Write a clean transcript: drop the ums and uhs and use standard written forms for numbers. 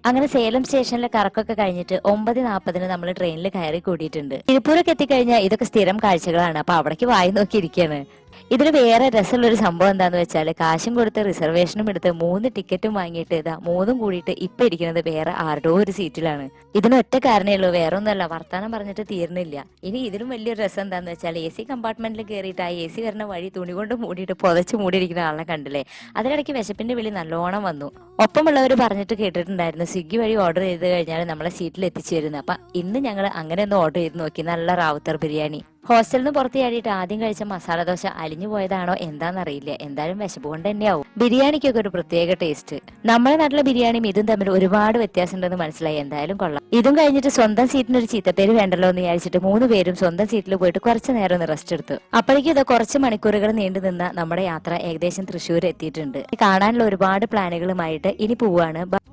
അങ്ങനെ സേലം സ്റ്റേഷനിലെ കറക്കൊക്കെ കഴിഞ്ഞിട്ട് 9:40 നമ്മൾ ട്രെയിനിൽ കയറി കൂടിയിട്ടുണ്ട്. തിരുപ്പൂരൊക്കെ എത്തിക്കഴിഞ്ഞാൽ ഇതൊക്കെ സ്ഥിരം കാഴ്ചകളാണ്. അപ്പൊ അവിടേക്ക് വായി നോക്കിയിരിക്കുകയാണ്. ഇതിൽ വേറെ രസമുള്ളൊരു സംഭവം എന്താന്ന് വെച്ചാൽ കാശും കൊടുത്ത് റിസർവേഷനും എടുത്ത് 3 ടിക്കറ്റും വാങ്ങിയിട്ട് ഇതാ 3ഉം കൂടിയിട്ട് ഇപ്പൊ ഇരിക്കുന്നത് വേറെ ആരുടോ ഒരു സീറ്റിലാണ്. ഇതിന് ഒറ്റ കാരണേ ഉള്ളൂ, വേറെ ഒന്നുമല്ല, വർത്താനം പറഞ്ഞിട്ട് തീർന്നില്ല. ഇനി ഇതിലും വലിയൊരു രസം എന്താന്ന് വെച്ചാൽ AC കമ്പാർട്ട്മെന്റിൽ കയറിയിട്ട് ആ AC വരുന്ന വഴി തുണി കൊണ്ട് മൂടിയിട്ട് പുതച്ച് മൂടിയിരിക്കുന്ന ആളെ കണ്ടില്ലേ. അതിനിടയ്ക്ക് വിശപ്പിന്റെ വിളി നല്ലോണം വന്നു. ഒപ്പമുള്ളവർ പറഞ്ഞിട്ട് കേട്ടിട്ടുണ്ടായിരുന്നു സ്വിഗ്ഗി വഴി ഓർഡർ ചെയ്ത് കഴിഞ്ഞാൽ നമ്മളെ സീറ്റിൽ എത്തിച്ചു വരുന്നത്. അപ്പൊ ഇന്ന് ഞങ്ങൾ അങ്ങനെ ഒന്ന് ഓർഡർ ചെയ്ത് നോക്കി. നല്ല റാവുത്തർ ബിരിയാണി. ഹോസ്റ്റലിൽ നിന്ന് പുറത്ത് ചാടിയിട്ട് ആദ്യം കഴിച്ച മസാല ദോശ അലിഞ്ഞു പോയതാണോ എന്താണെന്നറിയില്ല. എന്തായാലും വിശപ്പ് കൊണ്ട് തന്നെയാവും. ബിരിയാണിക്കൊക്കെ ഒരു പ്രത്യേക ടേസ്റ്റ്. നമ്മുടെ നാട്ടിലെ ബിരിയാണിയും ഇതും തമ്മിൽ ഒരുപാട് വ്യത്യാസം ഉണ്ടെന്ന് മനസ്സിലായി. എന്തായാലും കൊള്ളാം. ഇതും കഴിഞ്ഞിട്ട് സ്വന്തം സീറ്റിന് ഒരു ചീത്തപ്പേര് വേണ്ടല്ലോ എന്ന് വിചാരിച്ചിട്ട് 3 പേരും സ്വന്തം സീറ്റിൽ പോയിട്ട് കുറച്ച് നേരം ഒന്ന് റെസ്റ്റ് എടുത്തു. അപ്പോഴേക്കും ഇത് കുറച്ച് മണിക്കൂറുകൾ നീണ്ടു നിന്ന നമ്മുടെ യാത്ര ഏകദേശം തൃശ്ശൂർ എത്തിയിട്ടുണ്ട്. കാണാനുള്ള ഒരുപാട് പ്ലാനുകളുമായിട്ട് ഇനി പോവാണ്.